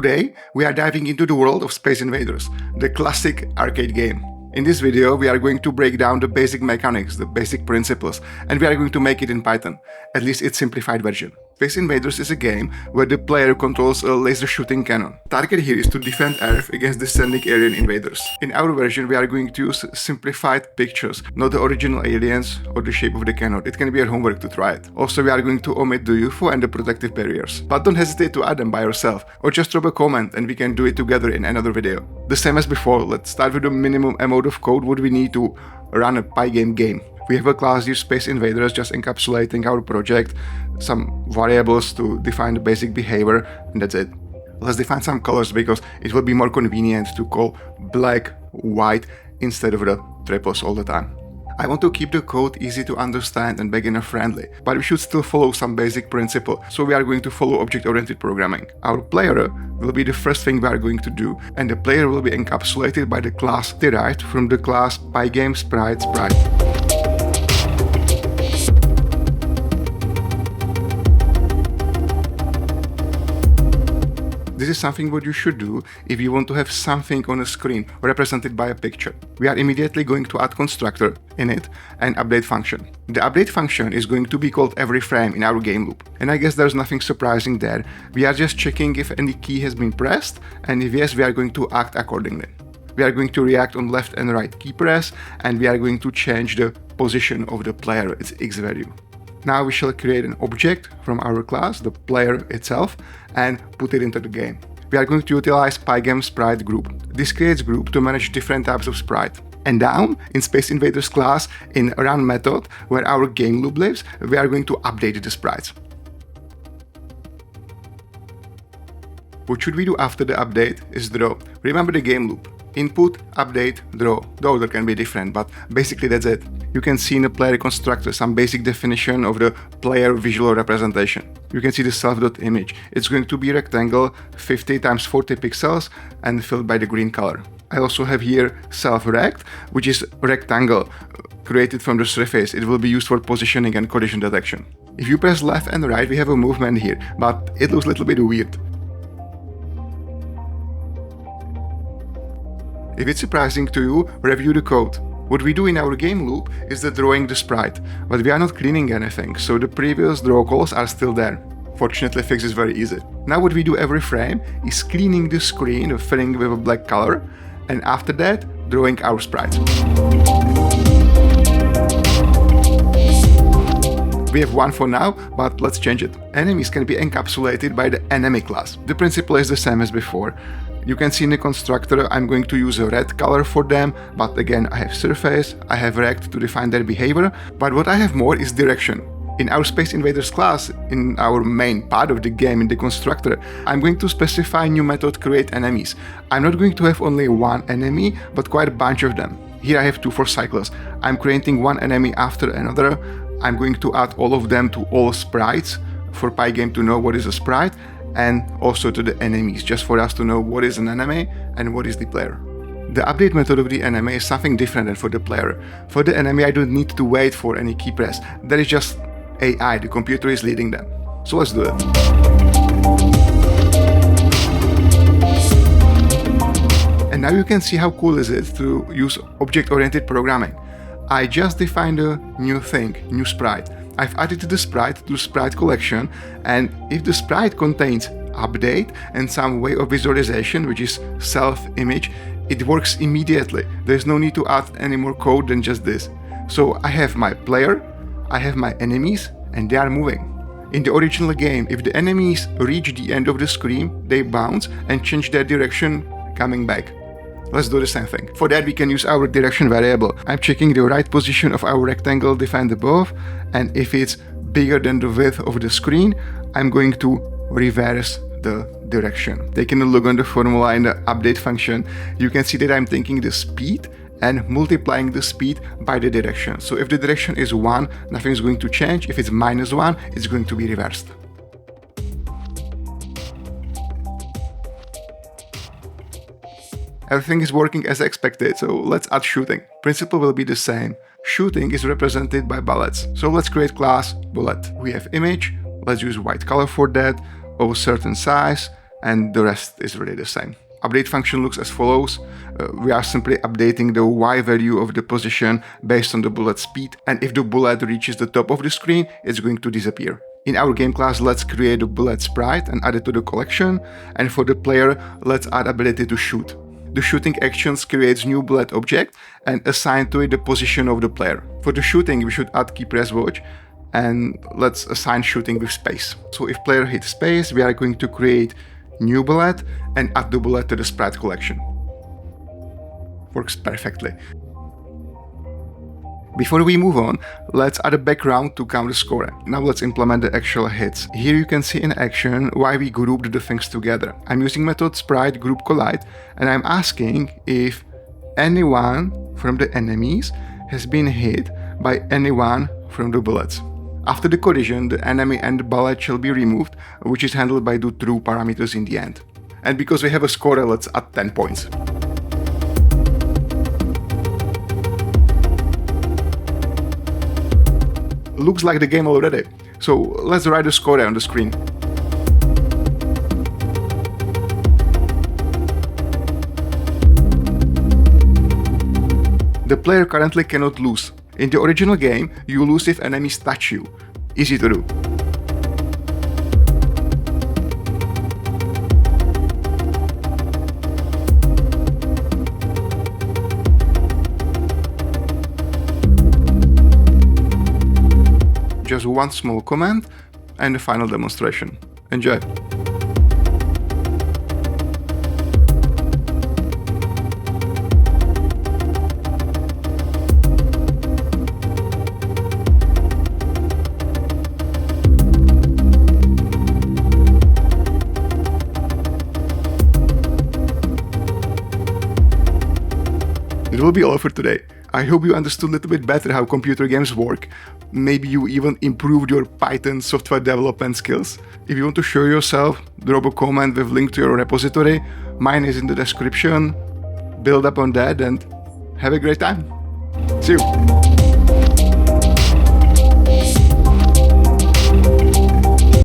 Today, we are diving into the world of Space Invaders, the classic arcade game. In this video, we are going to break down the basic mechanics, the basic principles, and we are going to make it in Python, at least its simplified version. Space Invaders is a game where the player controls a laser shooting cannon. Target here is to defend Earth against descending alien invaders. In our version, we are going to use simplified pictures, not the original aliens or the shape of the cannon. It can be your homework to try it. Also, we are going to omit the UFO and the protective barriers. But don't hesitate to add them by yourself, or just drop a comment and we can do it together in another video. The same as before, let's start with the minimum amount of code what we need to run a Pygame game. We have a class here, Space Invaders, just encapsulating our project, some variables to define the basic behavior, and that's it. Let's define some colors because it will be more convenient to call black, white instead of the triples all the time. I want to keep the code easy to understand and beginner friendly, but we should still follow some basic principle, so we are going to follow object-oriented programming. Our player will be the first thing we are going to do, and the player will be encapsulated by the class derived from the class Pygame Sprite. This is something what you should do if you want to have something on a screen represented by a picture. We are immediately going to add constructor in it and update function. The update function is going to be called every frame in our game loop. And I guess there's nothing surprising there. We are just checking if any key has been pressed, and if yes, we are going to act accordingly. We are going to react on left and right key press, and we are going to change the position of the player, its X value. Now we shall create an object from our class, the player itself, and put it into the game. We are going to utilize Pygame Sprite group. This creates group to manage different types of sprite. And down in Space Invaders class, in run method, where our game loop lives, we are going to update the sprites. What should we do after the update is draw. Remember the game loop. Input, update, draw. The order can be different, but basically that's it. You can see in the player constructor some basic definition of the player visual representation. You can see the self.image. It's going to be rectangle 50 × 40 pixels and filled by the green color. I also have here self-rect, which is rectangle created from the surface. It will be used for positioning and collision detection. If you press left and right, we have a movement here, but it looks a little bit weird. If it's surprising to you, review the code. What we do in our game loop is the drawing the sprite, but we are not cleaning anything, so the previous draw calls are still there. Fortunately, fix is very easy. Now what we do every frame is cleaning the screen, filling with a black color, and after that, drawing our sprites. We have one for now, but let's change it. Enemies can be encapsulated by the enemy class. The principle is the same as before. You can see in the constructor I'm going to use a red color for them, but again I have surface, I have rect to define their behavior, but what I have more is direction. In our Space Invaders class, in our main part of the game in the constructor, I'm going to specify new method create enemies. I'm not going to have only one enemy, but quite a bunch of them. Here I have two for cycles. I'm creating one enemy after another. I'm going to add all of them to all sprites for Pygame to know what is a sprite, and also to the enemies, just for us to know what is an enemy and what is the player. The update method of the enemy is something different than for the player. For the enemy, I don't need to wait for any key press. There is just AI, the computer is leading them. So let's do it. And now you can see how cool is it to use object-oriented programming. I just defined a new thing, new sprite. I've added the sprite to the sprite collection, and if the sprite contains update and some way of visualization, which is self-image, it works immediately. There's no need to add any more code than just this. So I have my player, I have my enemies, and they are moving. In the original game, if the enemies reach the end of the screen, they bounce and change their direction coming back. Let's do the same thing. For that we can use our direction variable. I'm checking the right position of our rectangle defined above, and if it's bigger than the width of the screen, I'm going to reverse the direction. Taking a look on the formula in the update function, you can see that I'm taking the speed and multiplying the speed by the direction. So if the direction is 1, nothing is going to change. If it's -1, it's going to be reversed. Everything is working as expected, so let's add shooting. Principle will be the same. Shooting is represented by bullets. So let's create class bullet. We have image, let's use white color for that, of a certain size, and the rest is really the same. Update function looks as follows. We are simply updating the Y value of the position based on the bullet speed, and if the bullet reaches the top of the screen, it's going to disappear. In our game class, let's create a bullet sprite and add it to the collection, and for the player, let's add ability to shoot. The shooting actions creates new bullet object and assign to it the position of the player. For the shooting, we should add key press watch, and let's assign shooting with space. So if player hits space, we are going to create new bullet and add the bullet to the sprite collection. Works perfectly. Before we move on, let's add a background to count the score. Now let's implement the actual hits. Here you can see in action why we grouped the things together. I'm using method sprite group collide, and I'm asking if anyone from the enemies has been hit by anyone from the bullets. After the collision, the enemy and the bullet shall be removed, which is handled by the true parameters in the end. And because we have a scorer, let's add 10 points. Looks like the game already, so let's write the score on the screen. The player currently cannot lose. In the original game, you lose if enemies touch you. Easy to do. Just one small comment and the final demonstration. Enjoy! It will be all for today. I hope you understood a little bit better how computer games work. Maybe you even improved your Python software development skills. If you want to show yourself, drop a comment with link to your repository. Mine is in the description. Build up on that and have a great time. See you!